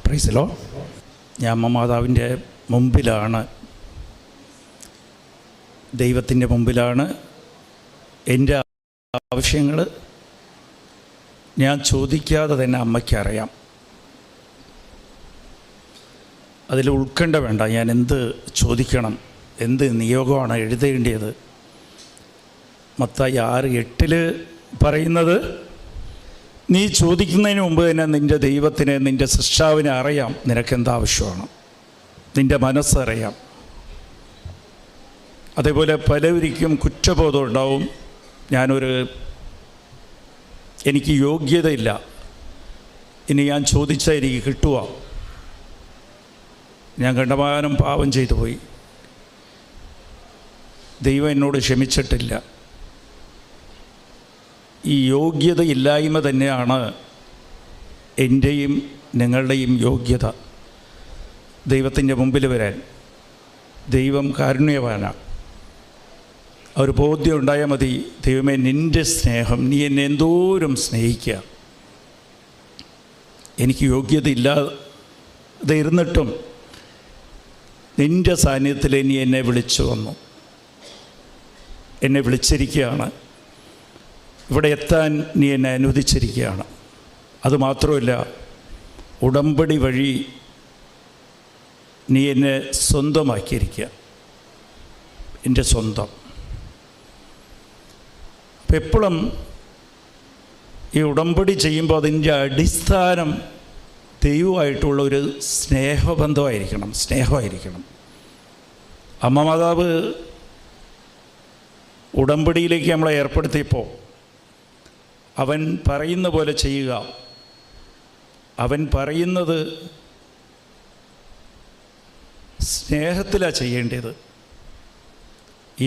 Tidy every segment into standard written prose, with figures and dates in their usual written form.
Price the Lord. ഞാൻ അമ്മ മാതാവിൻ്റെ മുമ്പിലാണ്, ദൈവത്തിൻ്റെ മുമ്പിലാണ്. എൻ്റെ ആവശ്യങ്ങൾ ഞാൻ ചോദിക്കാതെ തന്നെ അമ്മയ്ക്കറിയാം. അതിൽ ഉത്കണ്ഠ വേണ്ട. ഞാൻ എന്ത് ചോദിക്കണം, എന്ത് നിയോഗമാണ് എഴുതേണ്ടത്. മത്തായി 6:8 പറയുന്നത്, നീ ചോദിക്കുന്നതിന് മുമ്പ് തന്നെ നിൻ്റെ ദൈവത്തിന്, നിൻ്റെ സൃഷ്ടാവിനെ അറിയാം നിനക്കെന്താവശ്യമാണ്. നിൻ്റെ മനസ്സറിയാം. അതേപോലെ പലവരിക്കും കുറ്റബോധം ഉണ്ടാവും. എനിക്ക് യോഗ്യതയില്ല, ഇനി ഞാൻ ചോദിച്ചാൽ എനിക്ക് കിട്ടുക, ഞാൻ കണ്ടമാനം പാപം ചെയ്തു പോയി, ദൈവം എന്നോട് ക്ഷമിച്ചിട്ടില്ല. ഈ യോഗ്യതയില്ലായ്മ തന്നെയാണ് എൻ്റെയും നിങ്ങളുടെയും യോഗ്യത ദൈവത്തിൻ്റെ മുമ്പിൽ വരാൻ. ദൈവം കാരുണ്യവാനാണ്. ഒരു ബോധ്യം ഉണ്ടായാൽ മതി, ദൈവമേ നിൻ്റെ സ്നേഹം, നീ എന്നെ എന്തോരം സ്നേഹിക്കുക, എനിക്ക് യോഗ്യതയില്ലാതെ ഇരുന്നിട്ടും നിൻ്റെ സാന്നിധ്യത്തിൽ നീ എന്നെ വിളിച്ചു വന്നു, എന്നെ വിളിച്ചിരിക്കുകയാണ്, ഇവിടെ എത്താൻ നീ എന്നെ അനുവദിച്ചിരിക്കുകയാണ്. അതുമാത്രമല്ല, ഉടമ്പടി വഴി നീ എന്നെ സ്വന്തമാക്കിയിരിക്കുക, എൻ്റെ സ്വന്തം. അപ്പം എപ്പോഴും ഈ ഉടമ്പടി ചെയ്യുമ്പോൾ അതിൻ്റെ അടിസ്ഥാനം ദൈവമായിട്ടുള്ള ഒരു സ്നേഹമായിരിക്കണം. അമ്മ മാതാവ് ഉടമ്പടിയിലേക്ക് നമ്മളെ ഏർപ്പെടുത്തിയപ്പോൾ അവൻ പറയുന്ന പോലെ ചെയ്യുക, അവൻ പറയുന്നത് സ്നേഹത്തിലാണ് ചെയ്യേണ്ടത്.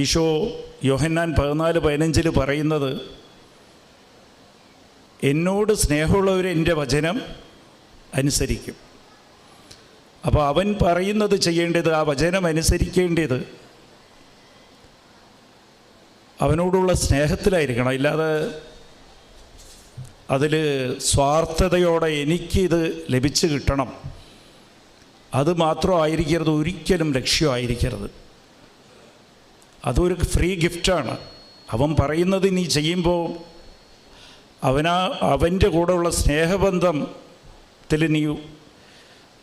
ഈശോ യോഹന്നാൻ 14:15 പറയുന്നത്, എന്നോട് സ്നേഹമുള്ളവർ എൻ്റെ വചനം അനുസരിക്കും. അപ്പോൾ അവൻ പറയുന്നത് ചെയ്യേണ്ടത്, ആ വചനം അനുസരിക്കേണ്ടത് അവനോടുള്ള സ്നേഹത്തിലായിരിക്കണം. ഇല്ലാതെ അതിൽ സ്വാർത്ഥതയോടെ എനിക്കിത് ലഭിച്ചു കിട്ടണം, അത് മാത്രമായിരിക്കരുത്, ഒരിക്കലും ലക്ഷ്യമായിരിക്കരുത്. അതൊരു ഫ്രീ ഗിഫ്റ്റാണ്. അവൻ പറയുന്നത് നീ ചെയ്യുമ്പോൾ അവൻ്റെ കൂടെയുള്ള സ്നേഹബന്ധത്തിൽ നീ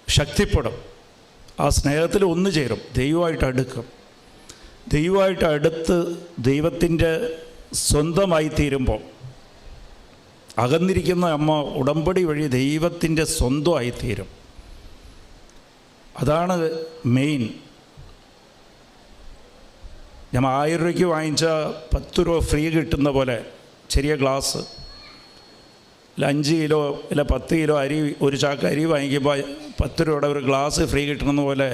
ശക്തിപ്പെടും. ആ സ്നേഹത്തിൽ ഒന്നു ചേരും, ദൈവമായിട്ട് അടുക്കും. ദൈവമായിട്ട് അടുത്ത് ദൈവത്തിൻ്റെ സ്വന്തമായി തീരുമ്പോൾ അകന്നിരിക്കുന്ന അമ്മ ഉടമ്പടി വഴി ദൈവത്തിൻ്റെ സ്വന്തമായിത്തീരും. അതാണ് മെയിൻ. ഞാൻ 1000 രൂപയ്ക്ക് വാങ്ങിച്ച 10 രൂപ ഫ്രീ കിട്ടുന്ന പോലെ, ചെറിയ ഗ്ലാസ് 5 കിലോ അല്ല 10 കിലോ അരി, ഒരു ചാക്ക് അരി വാങ്ങിക്കുമ്പോൾ 10 രൂപയുടെ ഒരു ഗ്ലാസ് ഫ്രീ കിട്ടുന്ന പോലെ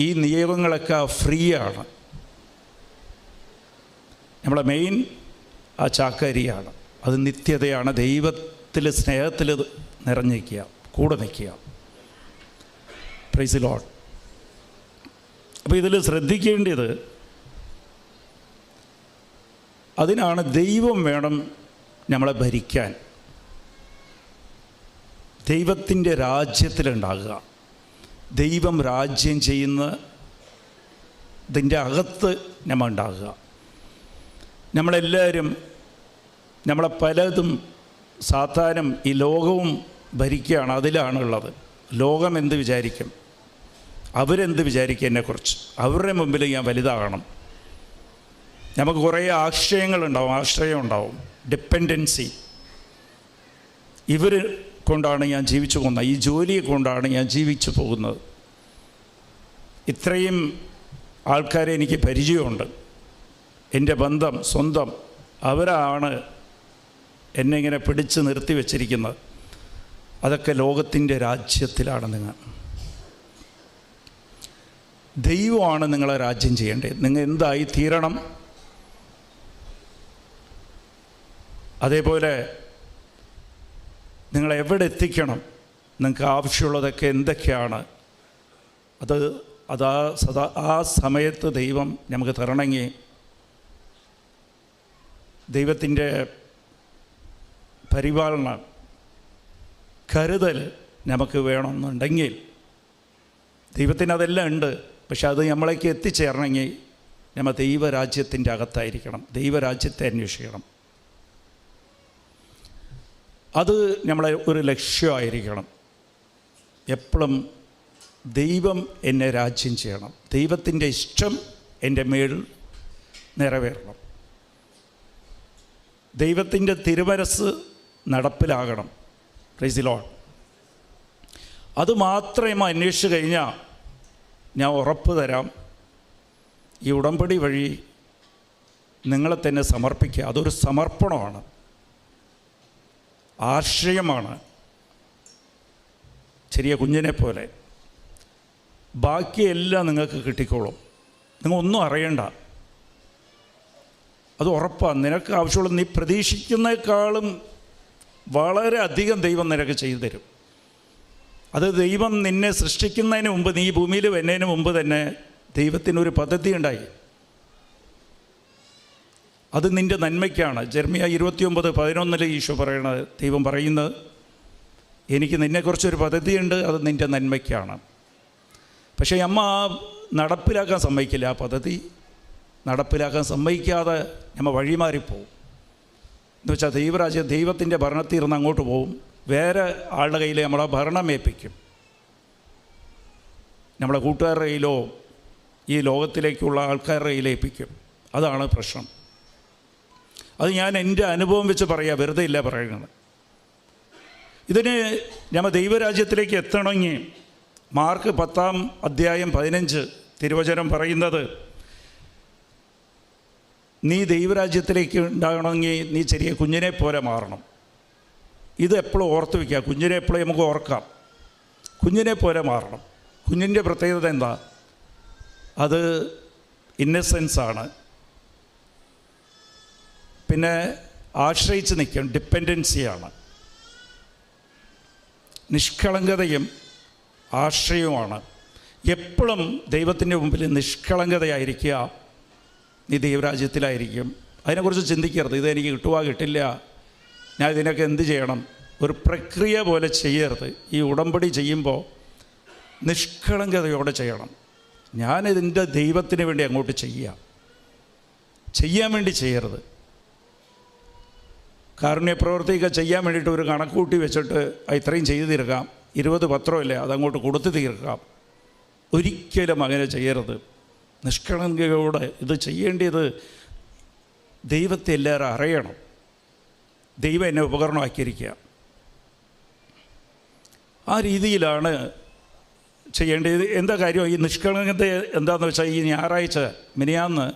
ഈ നിയമങ്ങളൊക്കെ ഫ്രീ ആണ്. നമ്മളെ മെയിൻ ആ ചാക്കരിയാണ്. അത് നിത്യതയാണ്. ദൈവത്തിൽ സ്നേഹത്തിൽ നിറഞ്ഞിരിക്കുക, കൂടെ നിൽക്കുക. Price the lord. അപ്പോൾ ഇതിൽ ശ്രദ്ധിക്കേണ്ടത്, അതിനാണ് ദൈവം വേണം നമ്മളെ ഭരിക്കാൻ, ദൈവത്തിൻ്റെ രാജ്യത്തിലുണ്ടാകുക. ദൈവം രാജ്യം ചെയ്യുന്നതിൻ്റെ അകത്ത് നമ്മൾ ഉണ്ടാകുക. നമ്മളെല്ലാവരും, നമ്മളെ പലതും സാധാരണ ഈ ലോകവും ഭരിക്കുകയാണ്, അതിലാണുള്ളത്. ലോകം എന്ത് വിചാരിക്കും, അവരെന്ത് വിചാരിക്കും എന്നെക്കുറിച്ച്, അവരുടെ മുമ്പിൽ ഞാൻ വലുതാകണം. നമുക്ക് കുറേ ആശ്രയം ഉണ്ടാവും, ഡിപ്പെൻഡൻസി. ഇവർ കൊണ്ടാണ് ഞാൻ ജീവിച്ചു പോകുന്നത്, ഈ ജോലിയെ കൊണ്ടാണ് ഞാൻ ജീവിച്ചു പോകുന്നത്. ഇത്രയും ആൾക്കാരെ എനിക്ക് പരിചയമുണ്ട്, എൻ്റെ ബന്ധം സ്വന്തം, അവരാണ് എന്നെ ഇങ്ങനെ പിടിച്ച് നിർത്തി വച്ചിരിക്കുന്നത്. അതൊക്കെ ലോകത്തിൻ്റെ രാജ്യത്തിലാണ്. ദൈവമാണ് നിങ്ങളെ രാജ്യം ചെയ്യേണ്ടത്. നിങ്ങൾ എന്തായി തീരണം. അതേപോലെ നിങ്ങളെവിടെ എത്തിക്കണം, നിങ്ങൾക്ക് ആവശ്യമുള്ളതൊക്കെ എന്തൊക്കെയാണ്, ആ സമയത്ത് ദൈവം നമുക്ക് തരണമെങ്കിൽ ദൈവത്തിൻ്റെ പരിപാലന, കരുതൽ നമുക്ക് വേണമെന്നുണ്ടെങ്കിൽ, ദൈവത്തിന് അതെല്ലാം ഉണ്ട്, പക്ഷെ അത് നമ്മളേക്ക് എത്തിച്ചേരണമെങ്കിൽ നമ്മൾ ദൈവരാജ്യത്തിൻ്റെ അകത്തായിരിക്കണം, ദൈവരാജ്യത്തെ അന്വേഷിക്കണം. അത് നമ്മളെ ഒരു ലക്ഷ്യമായിരിക്കണം. എപ്പോഴും ദൈവം എന്നെ രാജ്യം ചെയ്യണം, ദൈവത്തിൻ്റെ ഇഷ്ടം എൻ്റെ മേൽ നിറവേറണം, ദൈവത്തിൻ്റെ തിരുമനസ്സ് നടപ്പിലാകണം. Praise the lord. അത് മാത്രമേ അന്വേഷിച്ച് കഴിഞ്ഞാൽ ഞാൻ ഉറപ്പ് തരാം, ഈ ഉടമ്പടി വഴി നിങ്ങളെ തന്നെ സമർപ്പിക്കുക. അതൊരു സമർപ്പണമാണ്, ആശ്രയമാണ്. ചെറിയ കുഞ്ഞിനെ പോലെ ബാക്കിയെല്ലാം നിങ്ങൾക്ക് കിട്ടിക്കോളും. നിങ്ങൾ ഒന്നും അറിയണ്ട, അത് ഉറപ്പാണ്. നിനക്ക് ആവശ്യമുള്ള നീ പ്രതീക്ഷിക്കുന്നേക്കാളും വളരെ അധികം ദൈവം നിനക്ക് ചെയ്തു തരും. അത് ദൈവം നിന്നെ സൃഷ്ടിക്കുന്നതിന് മുമ്പ്, നീ ഭൂമിയിൽ വരുന്നതിന് മുമ്പ് തന്നെ ദൈവത്തിനൊരു പദ്ധതി ഉണ്ടായി. അത് നിൻ്റെ നന്മയ്ക്കാണ്. ജെറമ്യാ 29:11 ഈശോ പറയണത്, ദൈവം പറയുന്നത്, എനിക്ക് നിന്നെക്കുറിച്ചൊരു പദ്ധതിയുണ്ട്, അത് നിൻ്റെ നന്മയ്ക്കാണ്. പക്ഷേ അമ്മ നടപ്പിലാക്കാൻ സമ്മതിക്കില്ല. ആ പദ്ധതി നടപ്പിലാക്കാൻ സമ്മതിക്കാതെ നമ്മൾ വഴിമാറിപ്പോവും. എന്ന് വെച്ചാൽ ദൈവരാജ്യം ദൈവത്തിൻ്റെ ഭരണത്തിൽ ഇരുന്ന് അങ്ങോട്ട് പോവും, വേറെ ആളുടെ കയ്യിൽ നമ്മളെ ഭരണം ഏൽപ്പിക്കും. നമ്മളെ കൂട്ടുകാരുടെ കയ്യിലോ ഈ ലോകത്തിലേക്കുള്ള ആൾക്കാരുടെ കയ്യിൽ ഏൽപ്പിക്കും. അതാണ് പ്രശ്നം. അത് ഞാൻ എൻ്റെ അനുഭവം വെച്ച് പറയാം, വെറുതെ ഇല്ല പറയുന്നത്. ഇതിന് നമ്മൾ ദൈവരാജ്യത്തിലേക്ക് എത്തണമെങ്കിൽ മാർക്ക് 10:15 തിരുവചനം പറയുന്നത്, നീ ദൈവരാജ്യത്തിലേക്ക് ഉണ്ടാകണമെങ്കിൽ നീ ചെറിയ കുഞ്ഞിനെ പോലെ മാറണം. ഇത് എപ്പോഴും ഓർത്ത് വയ്ക്കുക. കുഞ്ഞിനെ എപ്പോഴും നമുക്ക് ഓർക്കാം, കുഞ്ഞിനെ പോലെ മാറണം. കുഞ്ഞിൻ്റെ പ്രത്യേകത എന്താ? അത് ഇന്നസെൻസാണ്. പിന്നെ ആശ്രയിച്ച് നിൽക്കും, ഡിപ്പെൻഡൻസിയാണ്. നിഷ്കളങ്കതയും ആശ്രയവുമാണ്. എപ്പോഴും ദൈവത്തിൻ്റെ മുമ്പിൽ നിഷ്കളങ്കതയായിരിക്കുക, നീ ദൈവരാജ്യത്തിലായിരിക്കും. അതിനെക്കുറിച്ച് ചിന്തിക്കരുത്, ഇതെനിക്ക് കിട്ടുക കിട്ടില്ല, ഞാൻ ഇതിനൊക്കെ എന്ത് ചെയ്യണം. ഒരു പ്രക്രിയ പോലെ ചെയ്യരുത്. ഈ ഉടമ്പടി ചെയ്യുമ്പോൾ നിഷ്കളങ്കതയോടെ ചെയ്യണം. ഞാനിതിൻ്റെ ദൈവത്തിന് വേണ്ടി അങ്ങോട്ട് ചെയ്യാൻ വേണ്ടി ചെയ്യരുത്. കാരുണ്യ പ്രവൃത്തിയൊക്കെ ചെയ്യാൻ വേണ്ടിയിട്ട് ഒരു കണക്കൂട്ടി വെച്ചിട്ട് ഇത്രയും ചെയ്തു തീർക്കാം, 20 പത്രമല്ലേ അതങ്ങോട്ട് കൊടുത്തു തീർക്കാം. ഒരിക്കലും അങ്ങനെ ചെയ്യരുത്. നിഷ്കളങ്കയോടെ ഇത് ചെയ്യേണ്ടത് ദൈവത്തെ എല്ലാവരും അറിയണം. ദൈവം എന്നെ ഉപകരണമാക്കിയിരിക്കുക. ആ രീതിയിലാണ് ചെയ്യേണ്ടത്. എന്താ കാര്യം? ഈ നിഷ്കളങ്കത എന്താണെന്ന് വെച്ചാൽ, ഈ ഞായറാഴ്ച മിനിയാന്ന്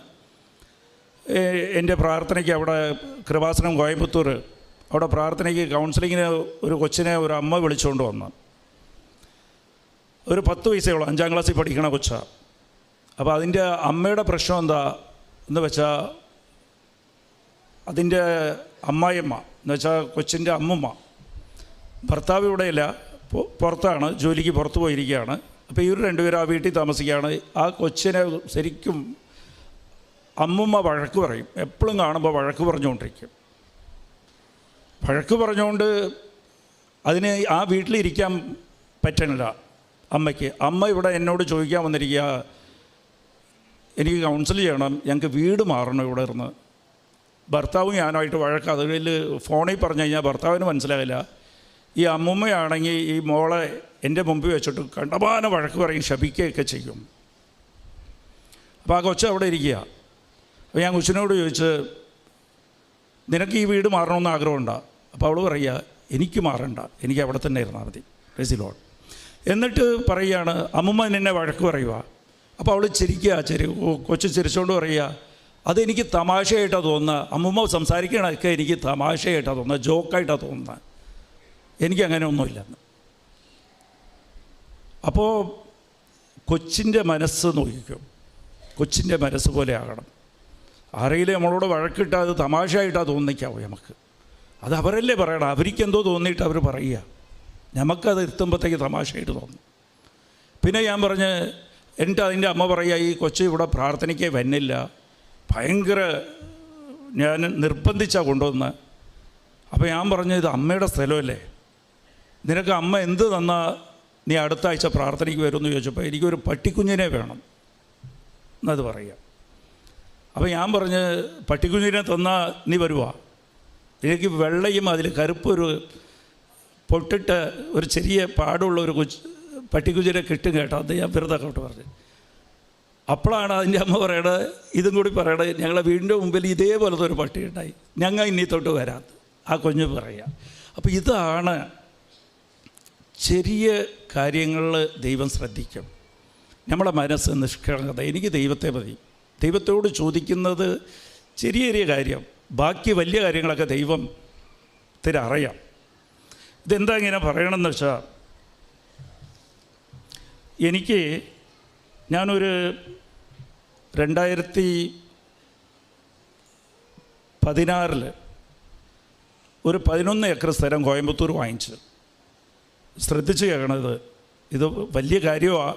എൻ്റെ പ്രാർത്ഥനയ്ക്ക് അവിടെ കൃപാസനം കോയമ്പത്തൂർ അവിടെ പ്രാർത്ഥനയ്ക്ക് കൗൺസിലിങ്ങിന് ഒരു കൊച്ചിനെ ഒരു അമ്മ വിളിച്ചുകൊണ്ട് വന്നു. ഒരു 10 വയസ്സേയുള്ളൂ, 5ാം ക്ലാസ്സിൽ പഠിക്കണ കൊച്ചാണ്. അപ്പോൾ അതിൻ്റെ അമ്മയുടെ പ്രശ്നം എന്താ എന്ന് വെച്ചാൽ, അതിൻ്റെ അമ്മായിയമ്മ എന്ന് വെച്ചാൽ കൊച്ചിൻ്റെ അമ്മുമ്മ, ഭർത്താവ് ഇവിടെയില്ല, പുറത്താണ്, ജോലിക്ക് പുറത്ത് പോയിരിക്കുകയാണ്. അപ്പോൾ ഇവർ രണ്ടുപേരും ആ വീട്ടിൽ താമസിക്കുകയാണ്. ആ കൊച്ചിനെ ശരിക്കും അമ്മുമ്മ വഴക്ക് പറയും, എപ്പോഴും കാണുമ്പോൾ വഴക്ക് പറഞ്ഞുകൊണ്ടിരിക്കും. വഴക്ക് പറഞ്ഞുകൊണ്ട് അതിന് ആ വീട്ടിലിരിക്കാൻ പറ്റണില്ല അമ്മയ്ക്ക്. അമ്മ ഇവിടെ എന്നോട് ചോദിക്കാൻ വന്നിരിക്കുക, എനിക്ക് കൗൺസിൽ ചെയ്യണം, ഞങ്ങൾക്ക് വീട് മാറണം ഇവിടെ ഇരുന്ന്. ഭർത്താവും ഞാനുമായിട്ട് വഴക്ക്. അതിൽ ഫോണിൽ പറഞ്ഞു കഴിഞ്ഞാൽ ഭർത്താവിന് മനസ്സിലാകില്ല. ഈ അമ്മുമ്മയാണെങ്കിൽ ഈ മോളെ എൻ്റെ മുമ്പിൽ വെച്ചിട്ട് കണ്ടമാന വഴക്ക് പറയും, ശപിക്കുകയൊക്കെ ചെയ്യും. അപ്പോൾ ആ കൊച്ച് അവിടെ ഇരിക്കുക. അപ്പോൾ ഞാൻ കൊച്ചിനോട് ചോദിച്ച്, നിനക്ക് ഈ വീട് മാറണമെന്ന് ആഗ്രഹമുണ്ടോ? അപ്പോൾ അവൾ പറയുക, എനിക്ക് മാറണ്ട, എനിക്ക് അവിടെ തന്നെ ഇരുന്നാൽ മതി. Price the Lord. എന്നിട്ട് പറയുകയാണ്, അമ്മുമ്മ നിന്നെ വഴക്ക് പറയുക. അപ്പോൾ അവൾ കൊച്ച് ചിരിച്ചുകൊണ്ട് പറയുക, അതെനിക്ക് തമാശയായിട്ടാണ് തോന്നുന്നത്, അമ്മുമ്മ സംസാരിക്കണതൊക്കെ എനിക്ക് തമാശയായിട്ടാണ് തോന്നുന്നത്, ജോക്കായിട്ടാണ് തോന്നുന്നത്, എനിക്കങ്ങനെ ഒന്നുമില്ലെന്ന്. അപ്പോൾ കൊച്ചിൻ്റെ മനസ്സ് നോക്കിക്കും, കൊച്ചിൻ്റെ മനസ്സ് പോലെ ആകണം. ആരെങ്കിലും നമ്മളോട് വഴക്കിട്ടാൽ അത് തമാശയായിട്ടാണ് തോന്നിക്കാവൂ നമുക്ക്. അത് അവരല്ലേ പറയണം, അവർക്കെന്തോ തോന്നിയിട്ട് അവർ പറയുക, നമുക്കത് എത്തുമ്പോഴത്തേക്ക് തമാശയായിട്ട് തോന്നും. പിന്നെ ഞാൻ പറഞ്ഞ്, അതിൻ്റെ അമ്മ പറയുക, ഈ കൊച്ചു ഇവിടെ പ്രാർത്ഥനയ്ക്ക് വന്നില്ല, ഭയങ്കര ഞാൻ നിർബന്ധിച്ചാണ് കൊണ്ടുവന്ന്. അപ്പോൾ ഞാൻ പറഞ്ഞു, ഇത് അമ്മയുടെ സ്ഥലമല്ലേ, നിനക്ക് അമ്മ എന്ത് തന്നാൽ നീ അടുത്ത ആഴ്ച പ്രാർത്ഥനയ്ക്ക് വരുമെന്ന് ചോദിച്ചപ്പോൾ എനിക്കൊരു പട്ടിക്കുഞ്ഞിനെ വേണം എന്നത് പറയാം. അപ്പോൾ ഞാൻ പറഞ്ഞ് പട്ടിക്കുഞ്ഞിനെ തന്നാൽ നീ വരുവാ, എനിക്ക് വെള്ളയും അതിൽ കറുപ്പൊരു പൊട്ടിട്ട് ഒരു ചെറിയ പാടുള്ള ഒരു പട്ടിക്കുഞ്ഞിനെ കിട്ടും കേട്ടോ. അത് ഞാൻ വെറുതെ അങ്ങോട്ട് പറഞ്ഞു. അപ്പോഴാണ് അതിൻ്റെ അമ്മ പറയണത്, ഇതും കൂടി പറയണത്, ഞങ്ങളെ വീടിൻ്റെ മുമ്പിൽ ഇതേപോലത്തെ ഒരു പട്ടി ഉണ്ടായി, ഞങ്ങൾ ഇനി തൊട്ട് വരാത്ത ആ കുഞ്ഞ് പറയാം. അപ്പോൾ ഇതാണ് ചെറിയ കാര്യങ്ങളിൽ ദൈവം ശ്രദ്ധിക്കും. നമ്മളെ മനസ്സ് നിഷ്കളങ്കത, എനിക്ക് ദൈവത്തെ മതി. ദൈവത്തോട് ചോദിക്കുന്നത് ചെറിയ ചെറിയ കാര്യം, ബാക്കി വലിയ കാര്യങ്ങളൊക്കെ ദൈവത്തിന് അറിയാം. ഇതെന്താ ഇങ്ങനെ പറയണമെന്ന് വെച്ചാൽ, ഞാനൊരു 2016 ഒരു 11 ഏക്കർ സ്ഥലം കോയമ്പത്തൂർ വാങ്ങിച്ചു. ശ്രദ്ധിച്ച് കേൾക്കണത്, ഇത് വലിയ കാര്യമാണ്.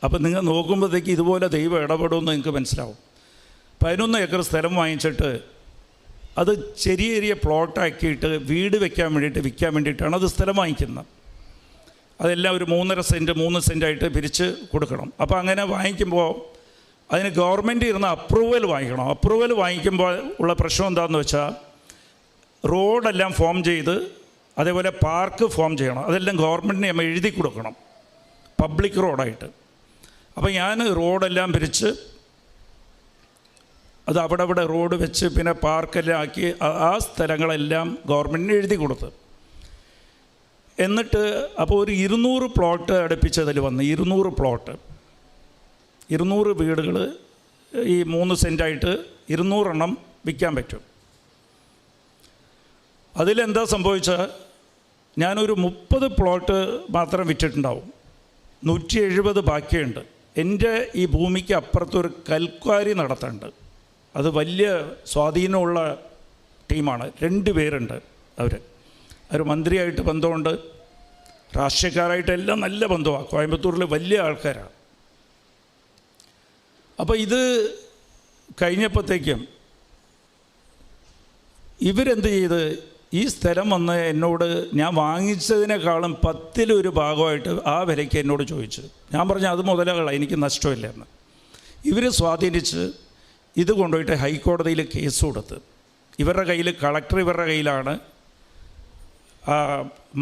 അപ്പം നിങ്ങൾ നോക്കുമ്പോഴത്തേക്ക് ഇതുപോലെ ദൈവം ഇടപെടുമെന്ന് നിങ്ങൾക്ക് മനസ്സിലാവും. 11 ഏക്കർ സ്ഥലം വാങ്ങിച്ചിട്ട് അത് ചെറിയ ചെറിയ പ്ലോട്ടാക്കിയിട്ട് വീട് വിൽക്കാൻ വേണ്ടിയിട്ടാണ് അത് സ്ഥലം വാങ്ങിക്കുന്നത്. അതെല്ലാം ഒരു 3 സെൻറ്റായിട്ട് പിരിച്ച് കൊടുക്കണം. അപ്പോൾ അങ്ങനെ വാങ്ങിക്കുമ്പോൾ അതിന് ഗവൺമെൻറ് ഇരുന്ന് അപ്രൂവൽ വാങ്ങിക്കണം. അപ്രൂവൽ വാങ്ങിക്കുമ്പോൾ ഉള്ള പ്രശ്നം എന്താണെന്ന് വെച്ചാൽ, റോഡെല്ലാം ഫോം ചെയ്ത് അതേപോലെ പാർക്ക് ഫോം ചെയ്യണം. അതെല്ലാം ഗവൺമെൻറ്റിന് നമ്മൾ എഴുതി കൊടുക്കണം, പബ്ലിക് റോഡായിട്ട്. അപ്പോൾ ഞാൻ റോഡെല്ലാം പിരിച്ച് അത് അവിടെ റോഡ് വെച്ച് പിന്നെ പാർക്കെല്ലാം ആക്കി ആ സ്ഥലങ്ങളെല്ലാം ഗവൺമെൻറ്റിന് എഴുതി കൊടുത്ത്, എന്നിട്ട് അപ്പോൾ ഒരു 200 പ്ലോട്ട് അടുപ്പിച്ചതിൽ വന്ന് 200 പ്ലോട്ട് 200 വീടുകൾ ഈ 3 സെൻറ്റായിട്ട് 200 എണ്ണം വിൽക്കാൻ പറ്റും. അതിലെന്താ സംഭവിച്ചാൽ, ഞാനൊരു 30 പ്ലോട്ട് മാത്രം വിറ്റിട്ടുണ്ടാവും, 170 ബാക്കിയുണ്ട്. എൻ്റെ ഈ ഭൂമിക്ക് അപ്പുറത്തൊരു കൽക്വാരി നടത്തുന്നുണ്ട്. അത് വലിയ സ്വാധീനമുള്ള ടീമാണ്. 2 പേരുണ്ട്. അവർ മന്ത്രിയായിട്ട് ബന്ധമുണ്ട്, രാഷ്ട്രീയക്കാരായിട്ടെല്ലാം നല്ല ബന്ധമാണ്. കോയമ്പത്തൂരിൽ വലിയ ആൾക്കാരാണ്. അപ്പോൾ ഇത് കഴിഞ്ഞപ്പോഴത്തേക്കും ഇവരെന്ത് ചെയ്ത്, ഈ സ്ഥലം വന്ന് എന്നോട് ഞാൻ വാങ്ങിച്ചതിനേക്കാളും 10-1 ഭാഗമായിട്ട് ആ വിലയ്ക്ക് എന്നോട് ചോദിച്ചു. ഞാൻ പറഞ്ഞു അത് മുതലുകളാണ്, എനിക്ക് നഷ്ടമില്ല എന്ന്. ഇവർ സ്വാധീനിച്ച് ഇത് കൊണ്ടുപോയിട്ട് ഹൈക്കോടതിയിൽ കേസ് കൊടുത്ത്, ഇവരുടെ കയ്യിൽ കളക്ടർ ഇവരുടെ കയ്യിലാണ്,